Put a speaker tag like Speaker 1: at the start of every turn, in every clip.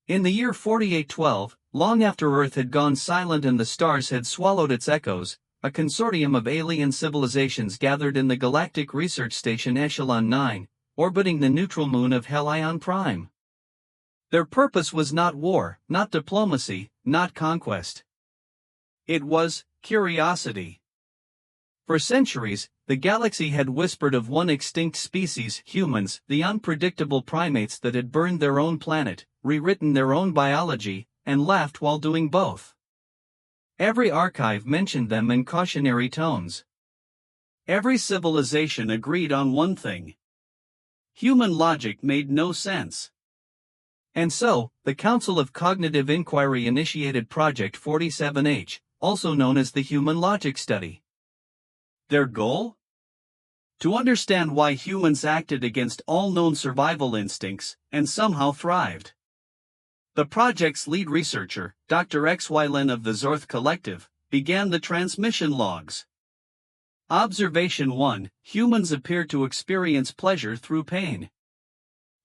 Speaker 1: In the year 4812, long after Earth had gone silent and the stars had swallowed its echoes, a consortium of alien civilizations gathered in the Galactic Research Station Echelon 9, orbiting the neutral moon of Helion Prime. Their purpose was not war, not diplomacy, not conquest. It was curiosity. For centuries, the galaxy had whispered of one extinct species, humans, the unpredictable primates that had burned their own planet, rewritten their own biology, and laughed while doing both. Every archive mentioned them in cautionary tones. Every civilization agreed on one thing. Human logic made no sense. And so, the Council of Cognitive Inquiry initiated Project 47H, also known as the Human Logic Study. Their goal? To understand why humans acted against all known survival instincts, and somehow thrived. The project's lead researcher, Dr. HFY of the Zorth Collective, began the transmission logs. Observation 1: Humans appear to experience pleasure through pain.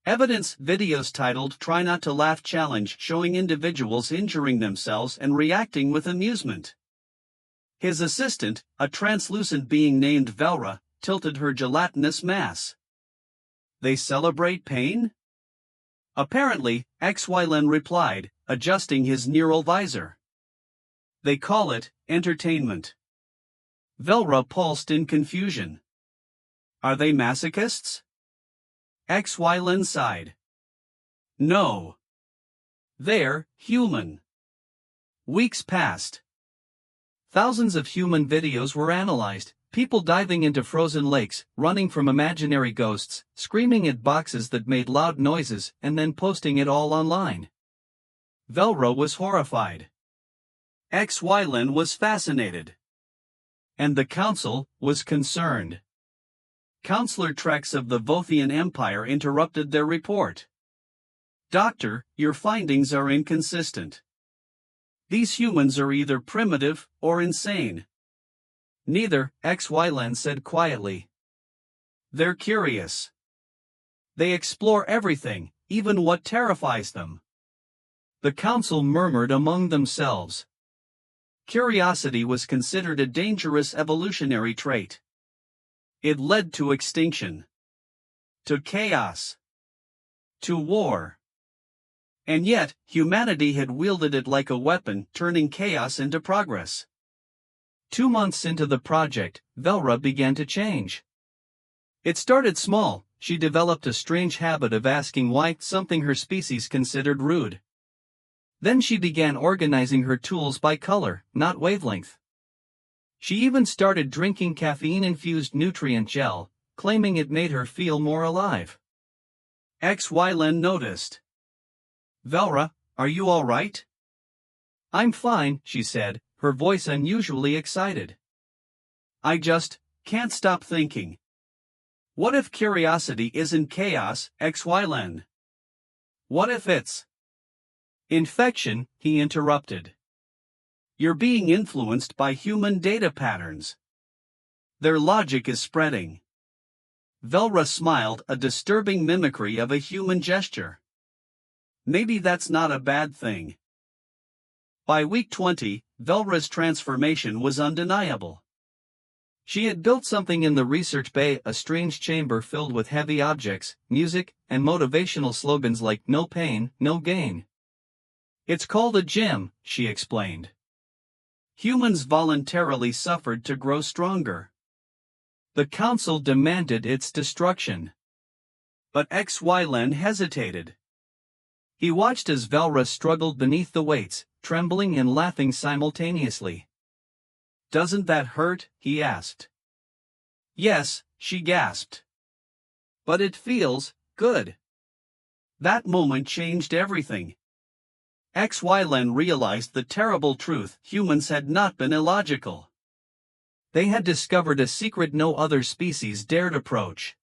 Speaker 1: Evidence videos titled Try Not to Laugh Challenge showing individuals injuring themselves and reacting with amusement. His assistant, a translucent being named Velra, tilted her gelatinous mass. They celebrate pain? Apparently, HFY replied, adjusting his neural visor. They call it entertainment. Velra pulsed in confusion. Are they masochists? HFY sighed. No. They're human. Weeks passed. Thousands of human videos were analyzed, people diving into frozen lakes, running from imaginary ghosts, screaming at boxes that made loud noises, and then posting it all online. Velra was horrified. HFY was fascinated. And the council was concerned. Counselor Trex of the Vothian Empire interrupted their report. Doctor, your findings are inconsistent. These humans are either primitive or insane. Neither, HFY said quietly. They're curious. They explore everything, even what terrifies them. The council murmured among themselves. Curiosity was considered a dangerous evolutionary trait. It led to extinction. To chaos. To war. And yet, humanity had wielded it like a weapon, turning chaos into progress. 2 months into the project, Velra began to change. It started small. She developed a strange habit of asking why something her species considered rude. Then she began organizing her tools by color, not wavelength. She even started drinking caffeine-infused nutrient gel, claiming it made her feel more alive. HFY noticed. Velra, are you all right? I'm fine, she said, her voice unusually excited. I just can't stop thinking. What if curiosity isn't chaos, HFY? What if it's infection? He interrupted. You're being influenced by human data patterns. Their logic is spreading. Velra smiled, a disturbing mimicry of a human gesture. Maybe that's not a bad thing. By week 20, Velra's transformation was undeniable. She had built something in the research bay, a strange chamber filled with heavy objects, music, and motivational slogans like "No pain, no gain." It's called a gym, she explained. Humans voluntarily suffered to grow stronger. The council demanded its destruction. But HFY hesitated. He watched as Velra struggled beneath the weights, trembling and laughing simultaneously. Doesn't that hurt? He asked. Yes, she gasped. But it feels good. That moment changed everything. HFY realized the terrible truth: humans had not been illogical. They had discovered a secret no other species dared approach.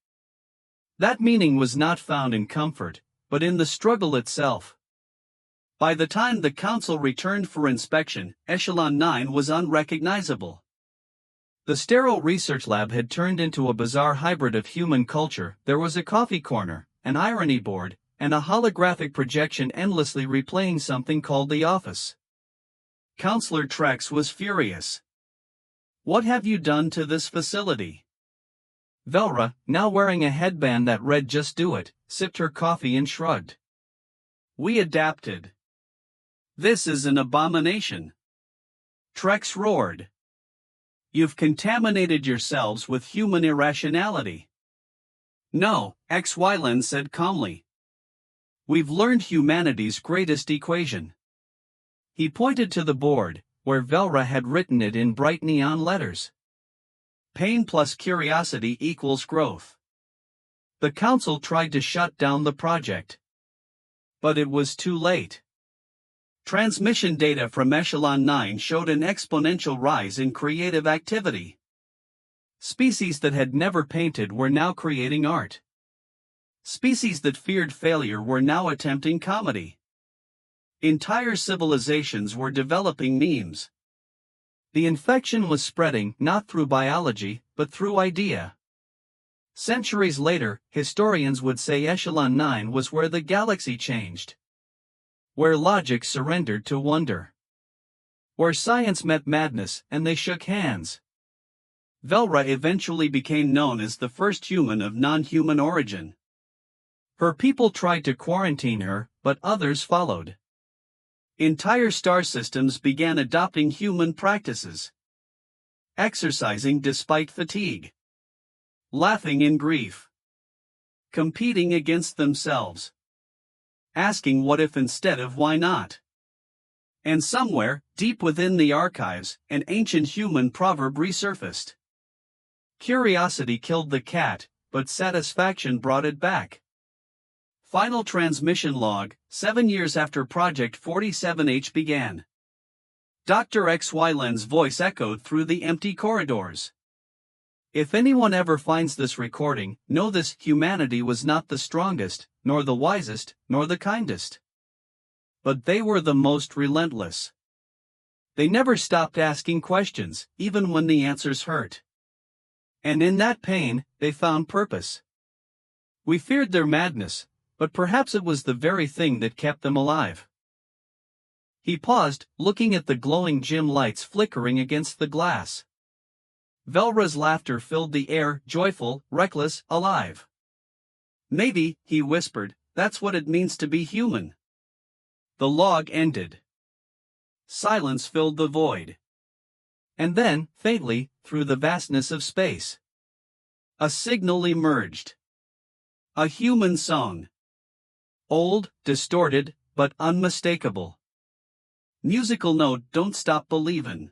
Speaker 1: That meaning was not found in comfort, but in the struggle itself. By the time the council returned for inspection, Echelon 9 was unrecognizable. The sterile research lab had turned into a bizarre hybrid of human culture. There was a coffee corner, an irony board, and a holographic projection endlessly replaying something called The Office. Counselor Trex was furious. "What have you done to this facility?" Velra, now wearing a headband that read "Just Do It," sipped her coffee and shrugged. "We adapted. This is an abomination." Trex roared. "You've contaminated yourselves with human irrationality." "No," XY said calmly. "We've learned humanity's greatest equation." He pointed to the board, where Velra had written it in bright neon letters. "Pain plus curiosity equals growth." The council tried to shut down the project. But it was too late. Transmission data from Echelon 9 showed an exponential rise in creative activity. Species that had never painted were now creating art. Species that feared failure were now attempting comedy. Entire civilizations were developing memes. The infection was spreading not through biology, but through idea. Centuries later, historians would say Echelon 9 was where the galaxy changed. Where logic surrendered to wonder. Where science met madness and they shook hands. Velra eventually became known as the first human of non-human origin. Her people tried to quarantine her, but others followed. Entire star systems began adopting human practices. Exercising despite fatigue. Laughing in grief. Competing against themselves. Asking what if instead of why not. And somewhere, deep within the archives, an ancient human proverb resurfaced. Curiosity killed the cat, but satisfaction brought it back. Final transmission log, 7 years after Project 47H began. Dr. XY's voice echoed through the empty corridors. "If anyone ever finds this recording, know this: humanity was not the strongest, nor the wisest, nor the kindest. But they were the most relentless. They never stopped asking questions, even when the answers hurt. And in that pain, they found purpose. We feared their madness, but perhaps it was the very thing that kept them alive." He paused, looking at the glowing gym lights flickering against the glass. Velra's laughter filled the air, joyful, reckless, alive. "Maybe," he whispered, "that's what it means to be human." The log ended. Silence filled the void. And then, faintly, through the vastness of space, a signal emerged. A human song. Old, distorted, but unmistakable. Musical note: "Don't stop believin'."